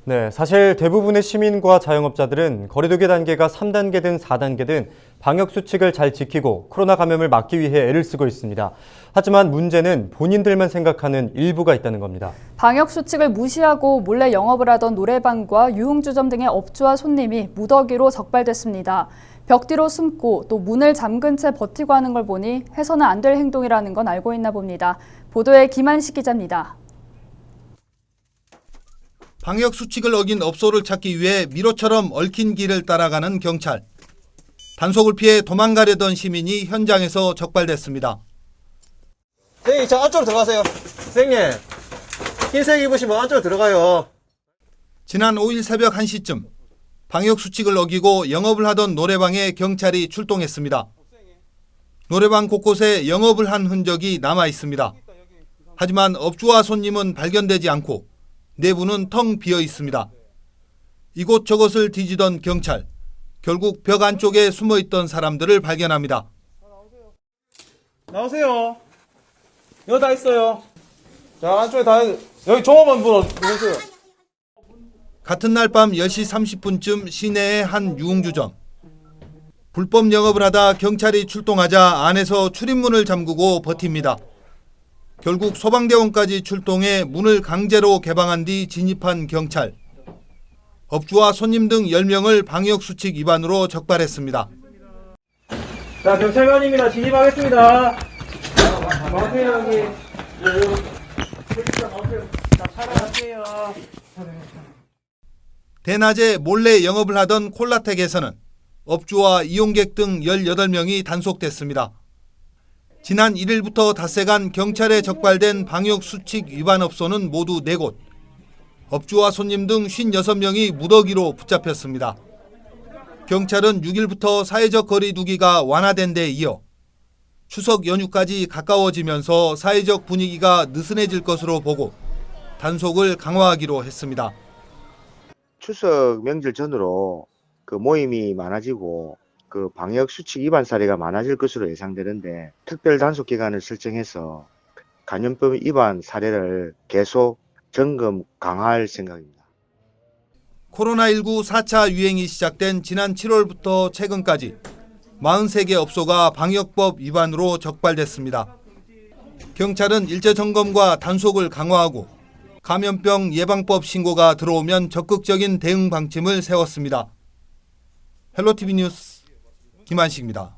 네, 사실 대부분의 시민과 자영업자들은 거리두기 단계가 3단계든 4단계든 방역 수칙을 잘 지키고 코로나 감염을 막기 위해 애를 쓰고 있습니다. 하지만 문제는 본인들만 생각하는 일부가 있다는 겁니다. 방역 수칙을 무시하고 몰래 영업을 하던 노래방과 유흥주점 등의 업주와 손님이 무더기로 적발됐습니다. 벽 뒤로 숨고 또 문을 잠근 채 버티고 하는 걸 보니 해서는 안 될 행동이라는 건 알고 있나 봅니다. 보도에 김한식 기자입니다. 방역 수칙을 어긴 업소를 찾기 위해 미로처럼 얽힌 길을 따라가는 경찰. 단속을 피해 도망가려던 시민이 현장에서 적발됐습니다. 선생님, 저 안쪽으로 들어가세요. 선생님, 흰색 입으시면 안쪽으로 들어가요. 지난 5일 새벽 1시쯤 방역 수칙을 어기고 영업을 하던 노래방에 경찰이 출동했습니다. 노래방 곳곳에 영업을 한 흔적이 남아 있습니다. 하지만 업주와 손님은 발견되지 않고 내부는 텅 비어 있습니다. 이곳저곳을 뒤지던 경찰, 결국 벽 안쪽에 숨어 있던 사람들을 발견합니다. 나오세요. 여기 다 있어요. 자, 안쪽에 다, 여기 종업원 분 누구세요? 같은 날 밤 10시 30분쯤 시내의 한 유흥주점. 불법 영업을 하다 경찰이 출동하자 안에서 출입문을 잠그고 버팁니다. 결국 소방대원까지 출동해 문을 강제로 개방한 뒤 진입한 경찰. 업주와 손님 등 10명을 방역수칙 위반으로 적발했습니다. 자, 경찰관입니다. 진입하겠습니다. 나오세요, 여기. 자, 차례할게요. 대낮에 몰래 영업을 하던 콜라텍에서는 업주와 이용객 등 18명이 단속됐습니다. 지난 1일부터 닷새간 경찰에 적발된 방역수칙 위반 업소는 모두 4곳. 업주와 손님 등 56명이 무더기로 붙잡혔습니다. 경찰은 6일부터 사회적 거리 두기가 완화된 데 이어 추석 연휴까지 가까워지면서 사회적 분위기가 느슨해질 것으로 보고 단속을 강화하기로 했습니다. 추석 명절 전으로 그 모임이 많아지고 그 방역 수칙 위반 사례가 많아질 것으로 예상되는데 특별 단속 기간을 설정해서 감염법 위반 사례를 계속 점검 강화할 생각입니다. 코로나19 4차 유행이 시작된 지난 7월부터 최근까지 43개 업소가 방역법 위반으로 적발됐습니다. 경찰은 일제 점검과 단속을 강화하고 감염병 예방법 신고가 들어오면 적극적인 대응 방침을 세웠습니다. 헬로티비 뉴스 김한식입니다.